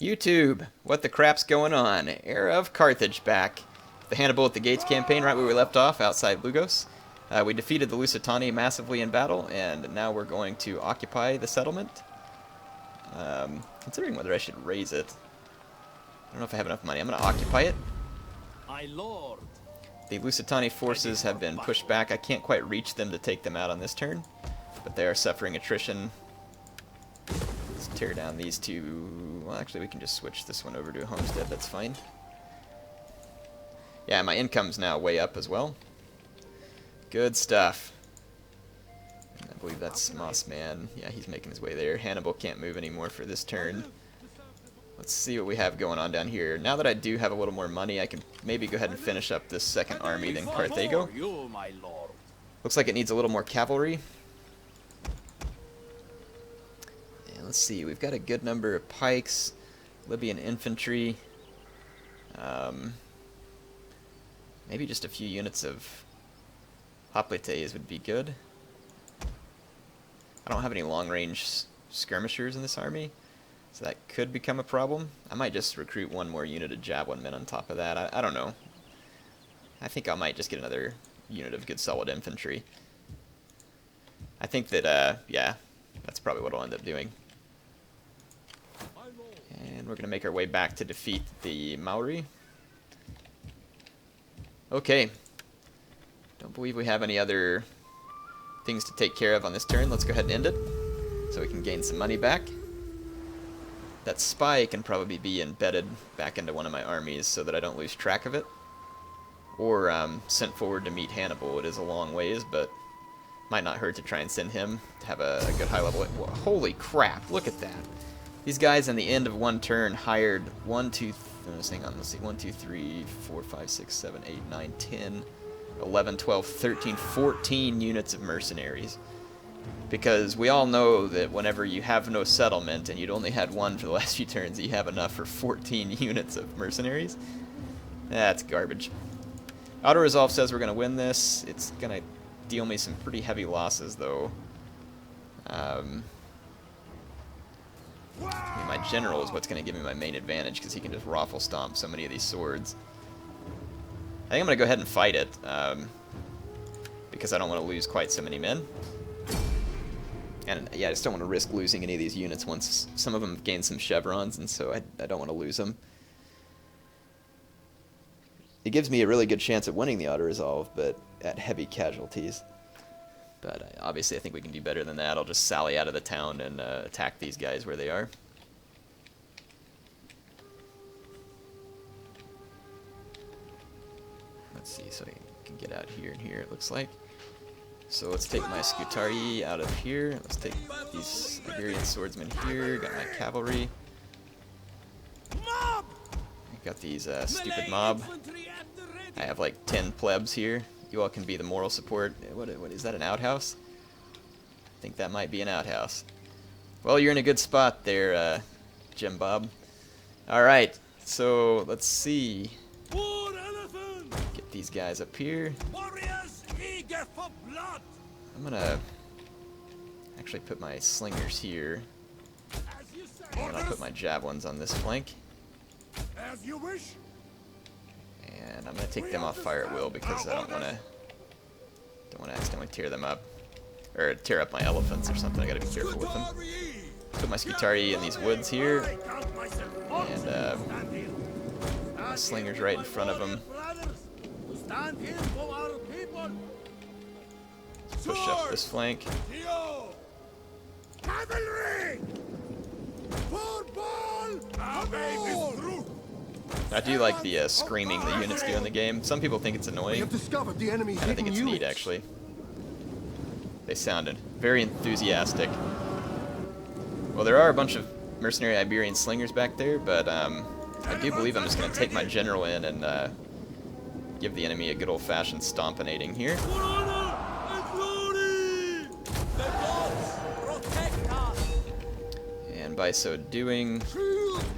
YouTube, what the crap's going on? Heir of Carthage back. The Hannibal at the Gates campaign, right where we left off, outside Lugos. We defeated the Lusitani massively in battle, and now we're going to occupy the settlement. Considering whether I should raise it. I don't know if I have enough money. I'm going to occupy it. My lord. The Lusitani forces have been pushed back. I can't quite reach them to take them out on this turn, but they are suffering attrition. Let's tear down these two. Well, actually, we can just switch this one over to a homestead. That's fine. Yeah, my income's now way up as well. Good stuff. I believe that's Mossman. Yeah, he's making his way there. Hannibal can't move anymore for this turn. Let's see what we have going on down here. Now that I do have a little more money, I can maybe go ahead and finish up this second army than Carthago. Looks like it needs a little more cavalry. And let's see, we've got a good number of pikes, Libyan infantry, maybe just a few units of hoplites would be good. I don't have any long-range skirmishers in this army, so that could become a problem. I might just recruit one more unit of javelin men on top of that. I don't know. I think I might just get another unit of good solid infantry. I think that, yeah, that's probably what I'll end up doing. And we're going to make our way back to defeat the Maori. Okay. Don't believe we have any other things to take care of on this turn. Let's go ahead and end it so we can gain some money back. That spy can probably be embedded back into one of my armies so that I don't lose track of it. Or sent forward to meet Hannibal. It is a long ways, but might not hurt to try and send him to have a good high level. Well, holy crap, look at that. These guys in the end of one turn hired 1, 2, hang on, let's see, 1, 2, 3, 4, 5, 6, 7, 8, 9, 10, 11, 12, 13, 14 units of mercenaries. Because we all know that whenever you have no settlement and you'd only had one for the last few turns, you have enough for 14 units of mercenaries. That's garbage. Auto Resolve says we're going to win this. It's going to deal me some pretty heavy losses, though. I mean, my general is what's going to give me my main advantage, because he can just raffle stomp so many of these swords. I think I'm going to go ahead and fight it, because I don't want to lose quite so many men. And yeah, I just don't want to risk losing any of these units once some of them have gained some chevrons, and so I don't want to lose them. It gives me a really good chance at winning the auto-resolve, but at heavy casualties. But obviously I think we can do better than that. I'll just sally out of the town and attack these guys where they are. Let's see, so I can get out here and here, it looks like. So let's take my Scutari out of here. Let's take these Iberian swordsmen here. Got my cavalry. Got these stupid mob. I have like 10 plebs here. You all can be the moral support. What is that, an outhouse? I think that might be an outhouse. Well, you're in a good spot there, Jim Bob. Alright, so let's see. Get these guys up here. I'm gonna actually put my slingers here. And I'll put my javelins on this flank. As you wish. And I'm gonna take them off fire at will because I don't wanna accidentally tear them up. Or tear up my elephants or something. I gotta be careful with them. Put my Scutari in these woods here. And my slingers right in front of them. Push up this flank. I do like the screaming the units do in the game. Some people think it's annoying. I think it's neat, actually. They sounded very enthusiastic. Well, there are a bunch of mercenary Iberian slingers back there, but I do believe I'm just going to take my general in and give the enemy a good old-fashioned stompinating here. And by so doing,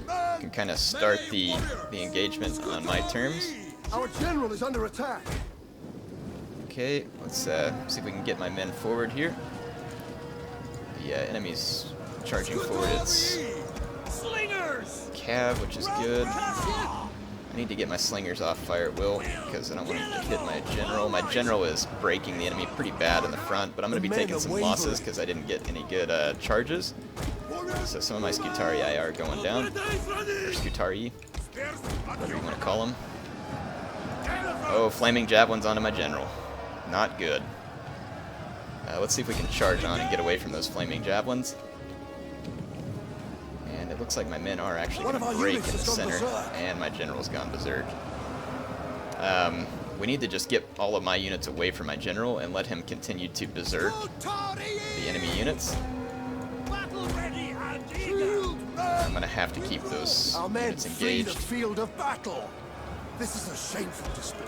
I can kind of start the engagement on my terms. Our general is under attack. Okay, let's see if we can get my men forward here. The enemy's charging forward. It's cav, which is good. I need to get my slingers off fire at will, because I don't want to hit my general. My general is breaking the enemy pretty bad in the front, but I'm going to be taking some losses because I didn't get any good charges. So some of my Scutarii are going down. Or Scutarii, whatever you want to call them. Oh, flaming javelins onto my general. Not good. Let's see if we can charge on and get away from those flaming javelins. And it looks like my men are actually going to break in the center, and my general's gone berserk. We need to just get all of my units away from my general and let him continue to berserk the enemy units. I'm going to have to keep those units engaged. Field of battle. This is a shameful display.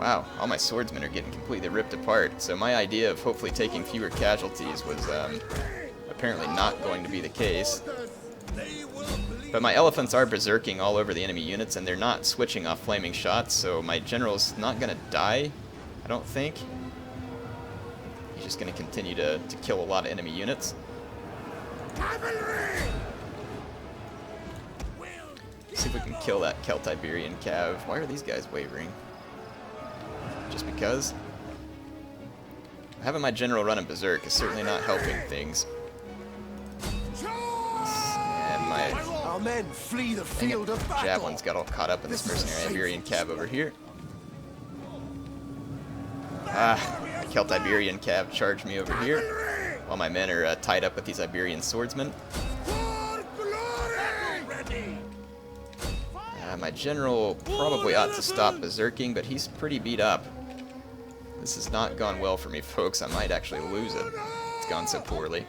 Wow, all my swordsmen are getting completely ripped apart. So my idea of hopefully taking fewer casualties was apparently not going to be the case. But my elephants are berserking all over the enemy units, and they're not switching off flaming shots, so my general's not going to die, I don't think. He's just going to continue to kill a lot of enemy units. See if we can kill that Celtiberian cav. Why are these guys wavering? Just because? Having my general running berserk is certainly not helping things. And my Our men flee the field of battle. javelins got all caught up in this mercenary Iberian cav over here. Ah, the Celtiberian cav charged me over here, while my men are tied up with these Iberian swordsmen. My general probably ought to stop berserking, but he's pretty beat up. This has not gone well for me, folks. I might actually lose it. It's gone so poorly.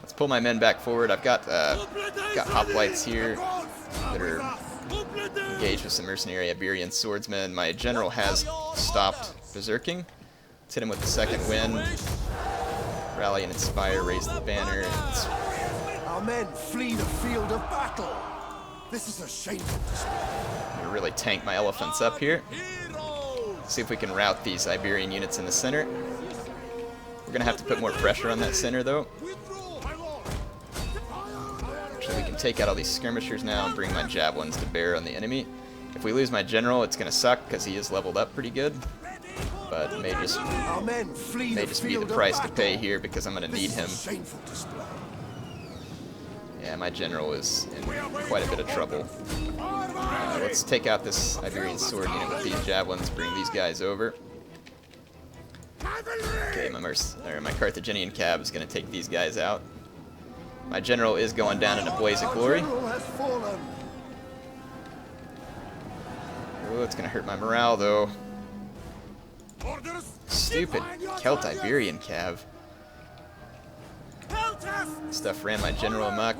Let's pull my men back forward. I've got hoplites here that are engaged with some mercenary Iberian swordsmen. My general has stopped berserking. Let's hit him with the second wind. Rally and inspire, raise the banner. Our men flee the field of battle. This is a shameful display. I'm going to really tank my elephants up here. See if we can rout these Iberian units in the center. We're going to have to put more pressure on that center, though. Actually, we can take out all these skirmishers now and bring my javelins to bear on the enemy. If we lose my general, it's going to suck because he is leveled up pretty good. But it may just be the price to pay here because I'm going to need him. Yeah, my general is in quite a bit of trouble. Let's take out this Iberian sword unit with these javelins, bring these guys over. Okay, my Carthaginian cav is going to take these guys out. My general is going down in a blaze of glory. Oh, it's going to hurt my morale, though. Stupid Celt-Iberian cav. Stuff ran my general amok.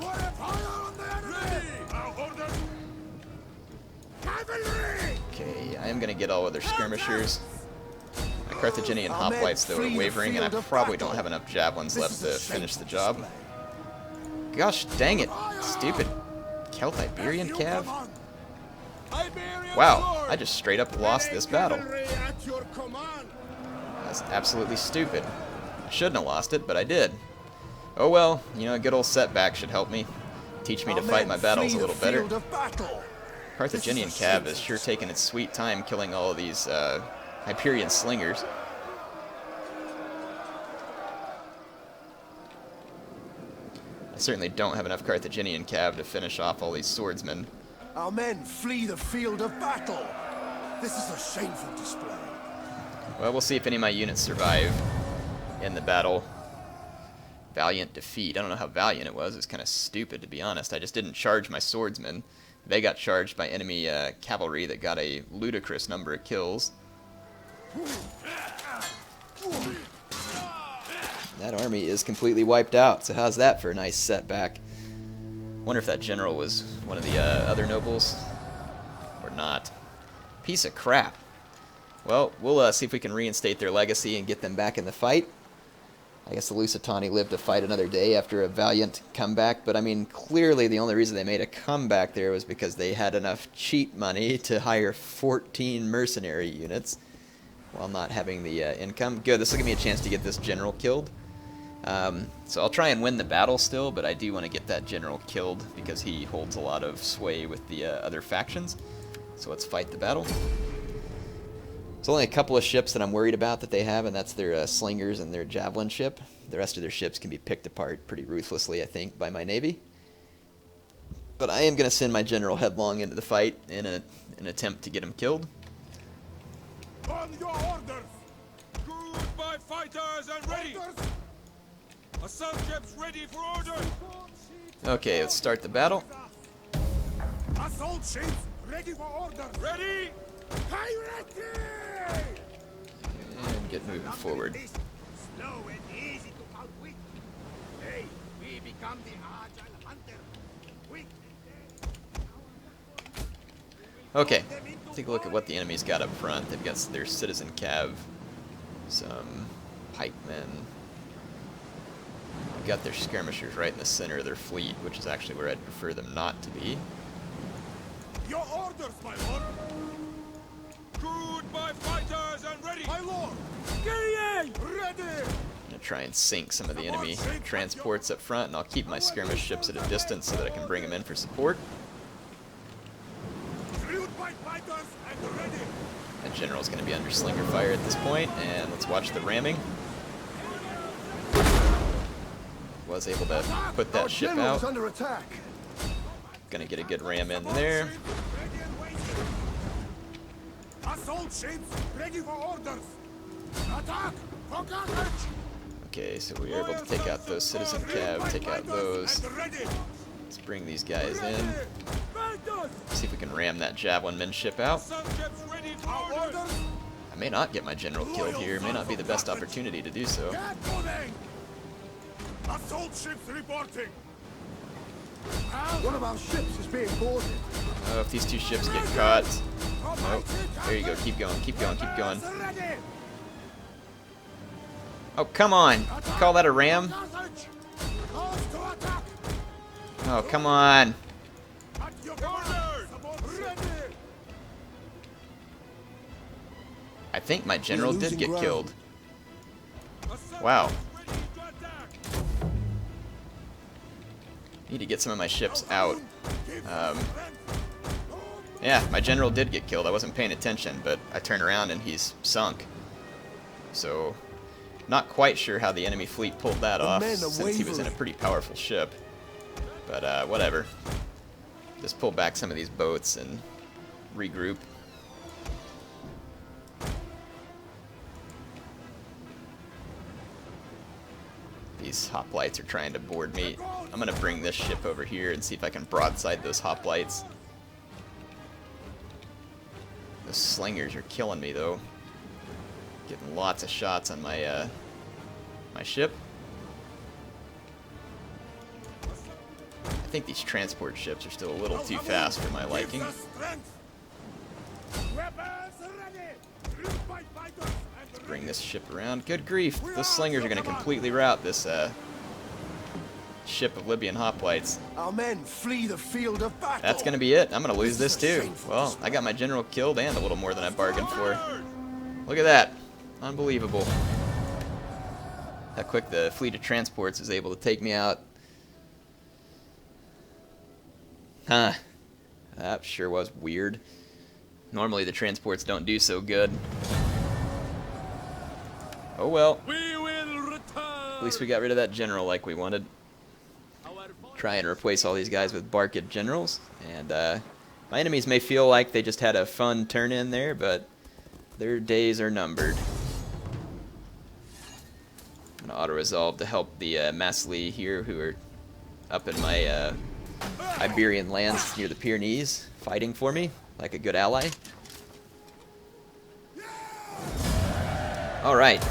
Okay, I am going to get all other skirmishers. My Carthaginian hoplites, though, are wavering, and I probably don't have enough javelins left to finish the job. Gosh dang it, stupid Celt-Iberian cav. Wow, I just straight up lost this battle. That's absolutely stupid. I shouldn't have lost it, but I did. Oh well, you know, a good old setback should help me. Teach me to fight my battles a little better. Carthaginian cav has sure taken its sweet time killing all of these Hyperion slingers. I certainly don't have enough Carthaginian cav to finish off all these swordsmen. Our men flee the field of battle. This is a shameful display. Well, we'll see if any of my units survive in the battle. Valiant defeat. I don't know how valiant it was. It's kind of stupid, to be honest. I just didn't charge my swordsmen. They got charged by enemy cavalry that got a ludicrous number of kills. That army is completely wiped out, so how's that for a nice setback? Wonder if that general was one of the other nobles, or not. Piece of crap. Well, we'll see if we can reinstate their legacy and get them back in the fight. I guess the Lusitani lived to fight another day after a valiant comeback, but I mean, clearly the only reason they made a comeback there was because they had enough cheat money to hire 14 mercenary units while not having the income. Good, this will give me a chance to get this general killed. So I'll try and win the battle still, but I do want to get that general killed because he holds a lot of sway with the other factions. So let's fight the battle. There's only a couple of ships that I'm worried about that they have, and that's their slingers and their javelin ship. The rest of their ships can be picked apart pretty ruthlessly, I think, by my navy. But I am going to send my general headlong into the fight in an attempt to get him killed. On your orders! Goodbye, fighters, and ready! Assault ships ready for order! Okay, let's start the battle. Assault ships ready for orders! Ready? HeirofCarthage! And get moving forward. Slow and easy to outwit. Hey, we become the agile hunter. Quick and Okay, take a look at what the enemy's got up front. They've got their citizen cav, some pikemen. They've got their skirmishers right in the center of their fleet, which is actually where I'd prefer them not to be. Your orders, my lord! Goodbye, fighters, and ready! My lord! Guerrier! Ready! I'm going to try and sink some of the enemy transports up front, and I'll keep my skirmish ships at a distance so that I can bring them in for support. Goodbye, fighters, and ready! The general's going to be under slinger fire at this point, and let's watch the ramming. Was able to put that ship out. Under attack. Gonna get a good ram in there. Assault ships ready for orders. Attack for Carthage. Okay, so we were able to take out those citizen cav, take out those. Let's bring these guys in. See if we can ram that javelin men ship out. Assault ships ready for order! I may not get my general killed here. May not be the best opportunity to do so. Get moving. Assault ships reporting. One of our ships is being boarded. Oh, if these two ships get caught. Nope. There you go. Keep going. Keep going. Keep going. Oh, come on. You call that a ram? Oh, come on. I think my general did get killed. Wow. Need to get some of my ships out. Yeah, my general did get killed. I wasn't paying attention, but I turned around and he's sunk. So, not quite sure how the enemy fleet pulled that off, since he was in a pretty powerful ship. But, whatever. Just pull back some of these boats and regroup. These hoplites are trying to board me. I'm gonna bring this ship over here and see if I can broadside those hoplites. The slingers are killing me though. Getting lots of shots on my my ship. I think these transport ships are still a little too fast for my liking. Let's bring this ship around. Good grief, those slingers are going to completely rout this ship of Libyan hoplites. Our men flee the field of battle. That's going to be it. I'm going to lose this too. Well, I got my general killed and a little more than I bargained for. Look at that. Unbelievable. How quick the fleet of transports is able to take me out. Huh. That sure was weird. Normally the transports don't do so good. Oh well. We will return! At least we got rid of that general like we wanted. Try and replace all these guys with Barkid generals. And my enemies may feel like they just had a fun turn in there, but their days are numbered. I'm going to auto-resolve to help the Masli here, who are up in my Iberian lands near the Pyrenees, fighting for me like a good ally. Alright.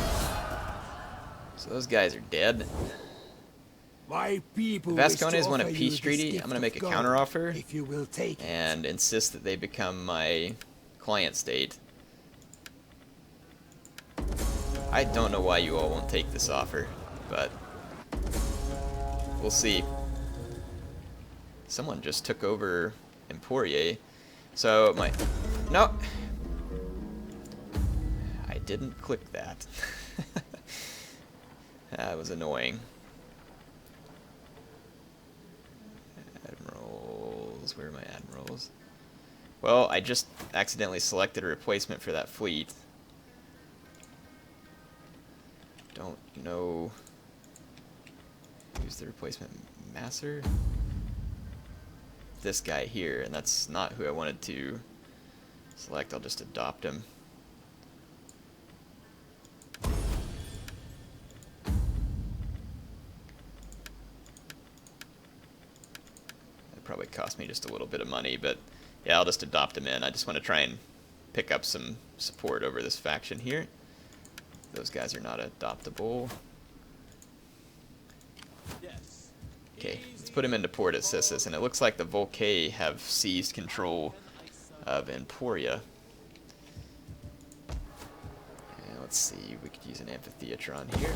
So those guys are dead. My people The Vascones want a peace treaty. I'm going to make a counteroffer if you will take and insist that they become my client state. I don't know why you all won't take this offer, but we'll see. Someone just took over Emporia. So my... No! I didn't click that. That was annoying. Admirals, where are my admirals? Well, I just accidentally selected a replacement for that fleet. Don't know who's the replacement. Masser? This guy here, and that's not who I wanted to select. I'll just adopt him. It probably cost me just a little bit of money, but yeah, I'll just adopt him in. I just want to try and pick up some support over this faction here. Those guys are not adoptable. Yes. Okay, let's put him into port at Sissus, and it looks like the Volcae have seized control of Emporia. And let's see, we could use an amphitheatron here.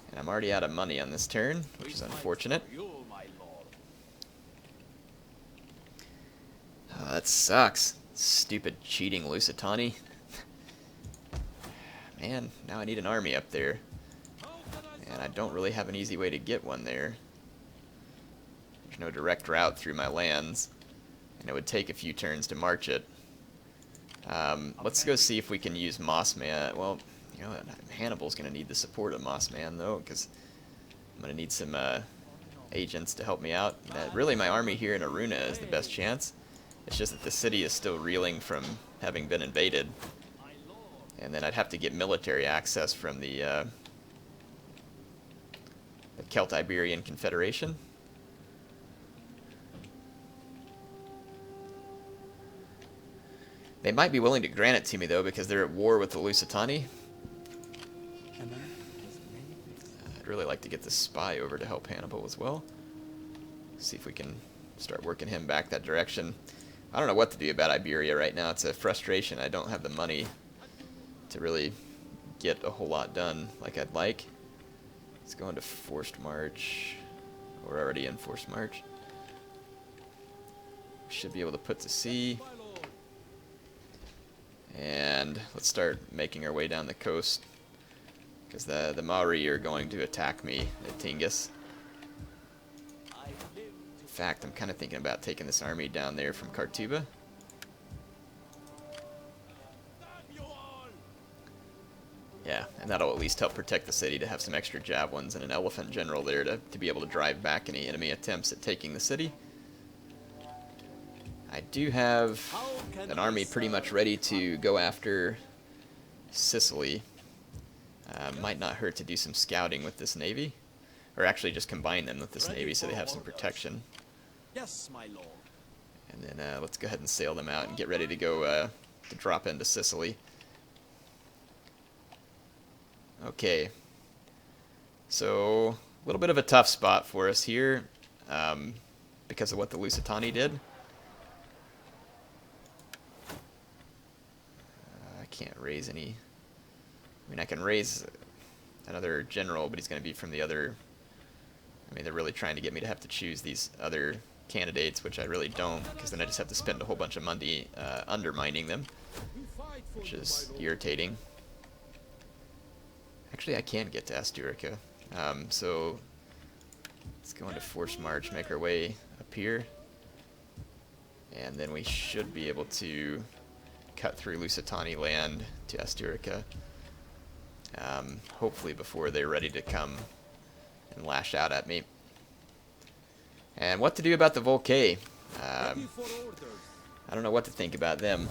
And I'm already out of money on this turn, which is unfortunate. You, my lord. Oh, that sucks. Stupid cheating Lusitani. Man, now I need an army up there. And I don't really have an easy way to get one there. There's no direct route through my lands, and it would take a few turns to march it. Let's go see if we can use Mossman. Well, you know, Hannibal's going to need the support of Mossman, though, because I'm going to need some agents to help me out. Really, my army here in Aruna is the best chance. It's just that the city is still reeling from having been invaded. And then I'd have to get military access from the Celt-Iberian Confederation. They might be willing to grant it to me, though, because they're at war with the Lusitani. I'd really like to get this spy over to help Hannibal as well. See if we can start working him back that direction. I don't know what to do about Iberia right now. It's a frustration. I don't have the money to really get a whole lot done like I'd like. Let's go into forced march. We're already in forced march. Should be able to put to sea. And let's start making our way down the coast, because the Maori are going to attack me at Tingis. In fact, I'm kind of thinking about taking this army down there from Kartuba. Yeah, and that'll at least help protect the city, to have some extra javelins and an elephant general there to be able to drive back any enemy attempts at taking the city. I do have an army pretty much ready to go after Sicily. Might not hurt to do some scouting with this navy, or actually just combine them with this navy so they have some protection. Yes, my lord. And then let's go ahead and sail them out and get ready to go to drop into Sicily. Okay, so a little bit of a tough spot for us here because of what the Lusitani did. I can't raise any. I mean, I can raise another general, but he's going to be from the other. I mean, they're really trying to get me to have to choose these other candidates, which I really don't, because then I just have to spend a whole bunch of money undermining them, which is irritating. Actually, I can get to Asturica, so let's go into forced march, make our way up here, and then we should be able to cut through Lusitani land to Asturica, hopefully before they're ready to come and lash out at me. And what to do about the Volcae? I don't know what to think about them.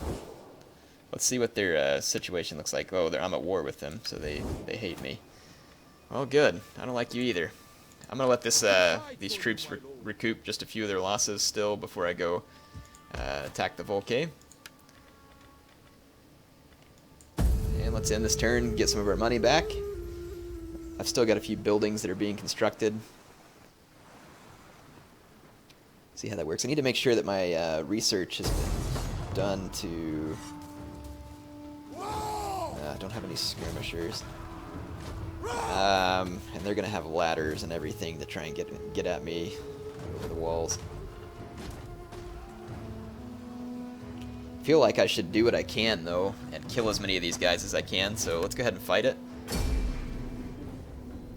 Let's see what their situation looks like. Oh, I'm at war with them, so they hate me. Well, good. I don't like you either. I'm going to let these troops recoup just a few of their losses still before I go attack the Volcae. And let's end this turn, get some of our money back. I've still got a few buildings that are being constructed. See how that works. I need to make sure that my research has been done to... I don't have any skirmishers. And they're going to have ladders and everything to try and get at me over the walls. I feel like I should do what I can, though, and kill as many of these guys as I can, so let's go ahead and fight it.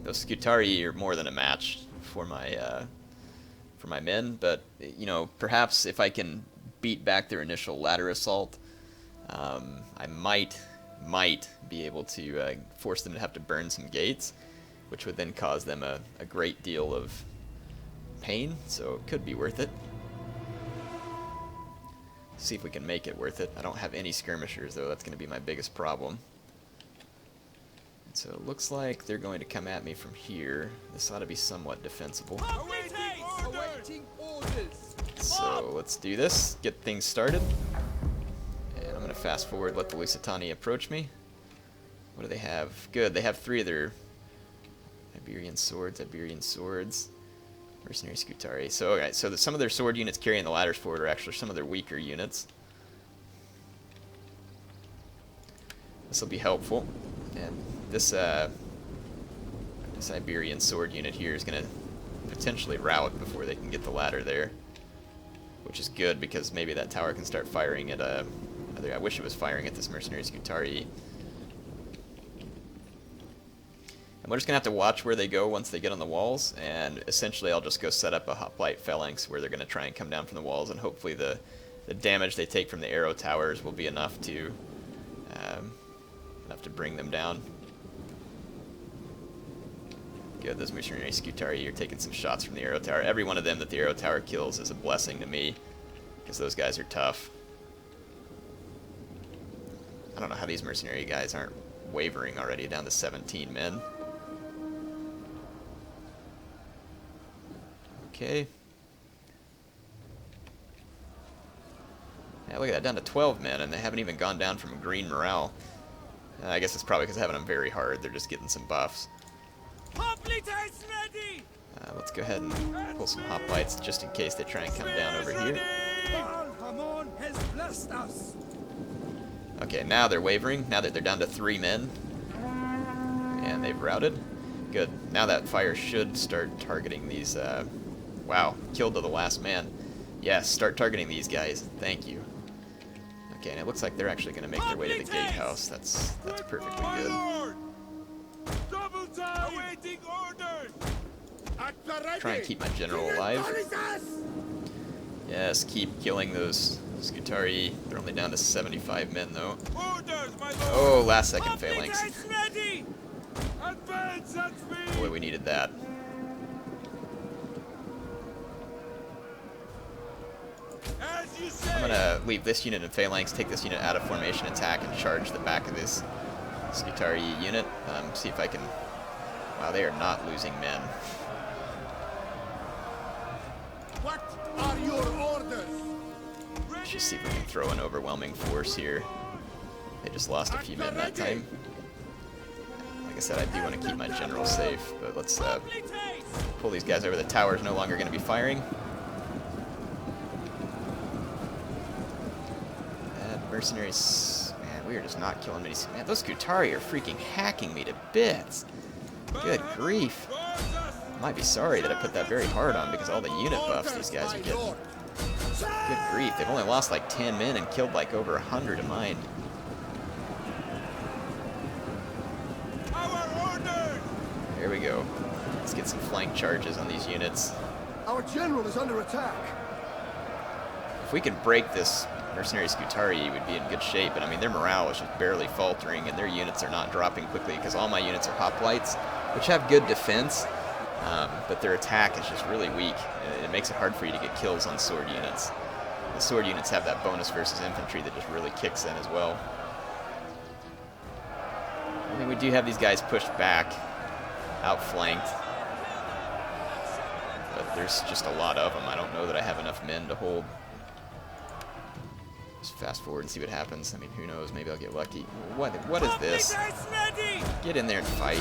those Skutari are more than a match for my men, but you know, perhaps if I can beat back their initial ladder assault, I might be able to force them to have to burn some gates, which would then cause them a great deal of pain, so it could be worth it. See if we can make it worth it. I don't have any skirmishers, though. That's going to be my biggest problem. So it looks like they're going to come at me from here. This ought to be somewhat defensible. Awaiting orders. So let's do this, get things started. And I'm going to fast forward, let the Lusitani approach me. What do they have? Good, they have 3 of their Iberian swords, Mercenary Skutari. So, okay, so some of their sword units carrying the ladders forward are actually some of their weaker units. This will be helpful. And this Iberian sword unit here is going to potentially rout before they can get the ladder there. Which is good, because maybe that tower can start firing at I wish it was firing at this Mercenary Skutari. And we're just going to have to watch where they go once they get on the walls, and essentially I'll just go set up a hoplite phalanx where they're going to try and come down from the walls, and hopefully the damage they take from the arrow towers will be enough to bring them down. Good, those Mercenary Skutari are taking some shots from the arrow tower. Every one of them that the arrow tower kills is a blessing to me, because those guys are tough. I don't know how these mercenary guys aren't wavering already, down to 17 men. Okay. Yeah, look at that, down to 12 men, and they haven't even gone down from green morale. I guess it's probably because having them very hard, they're just getting some buffs. Let's go ahead and pull some hoplites just in case they try and come down over here. Okay, now they're wavering, now that they're down to 3 men. And they've routed. Good. Now that fire should start targeting these, wow, killed to the last man. Yes, start targeting these guys. Thank you. Okay, and it looks like they're actually going to make their way to the gatehouse. That's perfectly good. Awaiting orders. Try and keep my general alive. Yes, keep killing those Skutari. They're only down to 75 men, though. Orders, my lord. Oh, last second phalanx. Ready. Advance at speed. Boy, we needed that. As you say. I'm gonna leave this unit in phalanx, take this unit out of formation attack, and charge the back of this Skutari unit. See if I can... Wow, they are not losing men. What are your orders? Let's just see if we can throw an overwhelming force here. They just lost a few men that time. Like I said, I do want to keep my general safe, but let's pull these guys over. The tower's no longer going to be firing. Mercenaries, man, we are just not killing many. Man, those Skutari are freaking hacking me to bits. Good grief. I might be sorry that I put that very hard on because all the unit buffs these guys are getting. Good grief, they've only lost like 10 men and killed like over 100 of mine. There we go. Let's get some flank charges on these units. Our general is under attack. If we can break this Mercenary Skutari, we'd be in good shape, but I mean their morale is just barely faltering, and their units are not dropping quickly because all my units are hoplites, which have good defense, but their attack is just really weak. It makes it hard for you to get kills on sword units. The sword units have that bonus versus infantry that just really kicks in as well. I mean, we do have these guys pushed back, outflanked, but there's just a lot of them. I don't know that I have enough men to hold. Just fast forward and see what happens. I mean, who knows? Maybe I'll get lucky. What is this? Get in there and fight.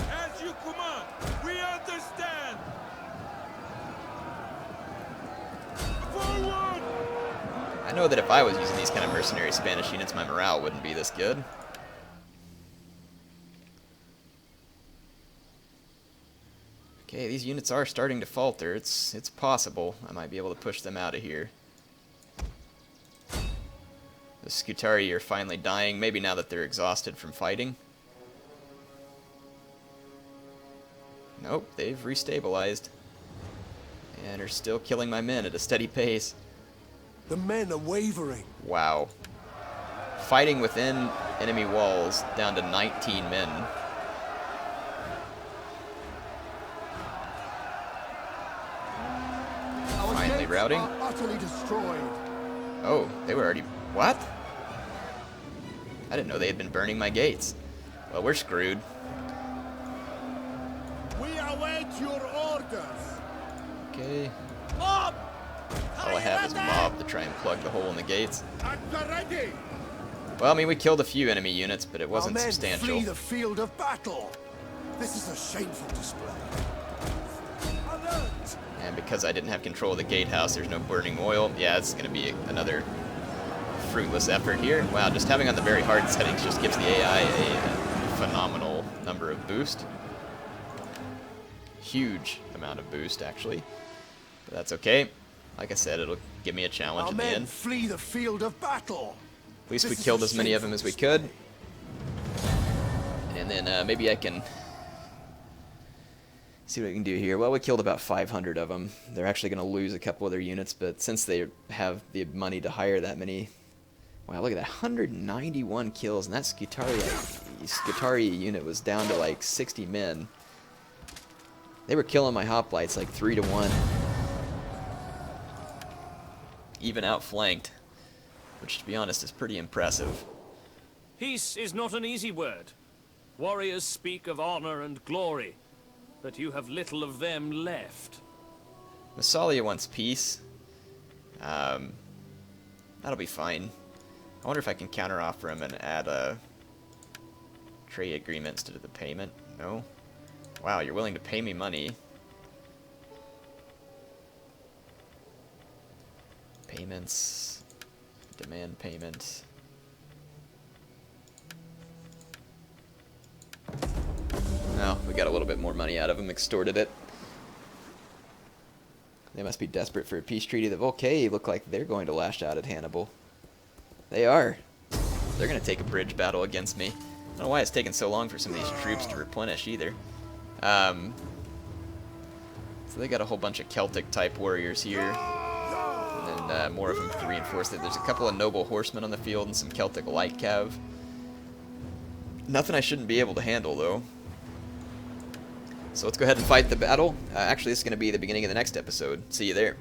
As you command, we understand. Forward! I know that if I was using these kind of mercenary Spanish units, my morale wouldn't be this good. Okay, these units are starting to falter. It's possible I might be able to push them out of here. The Skutari are finally dying, maybe now that they're exhausted from fighting. Nope, they've restabilized. And are still killing my men at a steady pace. The men are wavering. Wow. Fighting within enemy walls, down to 19 men. Our Finally gates routing. are utterly destroyed. Oh, they were already... What? I didn't know they had been burning my gates. Well, we're screwed. We await your orders. Okay. Mob! All I have is mob to try and plug the hole in the gates. At the ready. Well, I mean, we killed a few enemy units, but it Our wasn't men substantial. flee the field of battle. This is a shameful display. Alert! And because I didn't have control of the gatehouse, there's no burning oil. Yeah, it's going to be another fruitless effort here. Wow, just having on the very hard settings just gives the AI a phenomenal number of boost. Huge amount of boost, actually. But that's okay. Like I said, it'll give me a challenge Our in the men end. flee the field of battle. At least we This is killed a as many of them as we could. And then maybe I can see what I can do here. Well, we killed about 500 of them. They're actually going to lose a couple of their units, but since they have the money to hire that many... Wow, look at that. 191 kills, and that Skitaria unit was down to like 60 men. They were killing my hoplites like 3 to 1. Even outflanked. Which, to be honest, is pretty impressive. Peace is not an easy word. Warriors speak of honor and glory, but you have little of them left. Massalia wants peace. That'll be fine. I wonder if I can counteroffer him and add trade agreements to the payment. No? Wow, you're willing to pay me money. Payments... Demand payment. No, we got a little bit more money out of them, extorted it. They must be desperate for a peace treaty. The Volcae look like they're going to lash out at Hannibal. They are. They're going to take a bridge battle against me. I don't know why it's taken so long for some of these troops to replenish either. So they got a whole bunch of Celtic type warriors here. And more of them to reinforce that. There's a couple of noble horsemen on the field and some Celtic light cav. Nothing I shouldn't be able to handle, though. So let's go ahead and fight the battle. Actually, this is going to be the beginning of the next episode. See you there.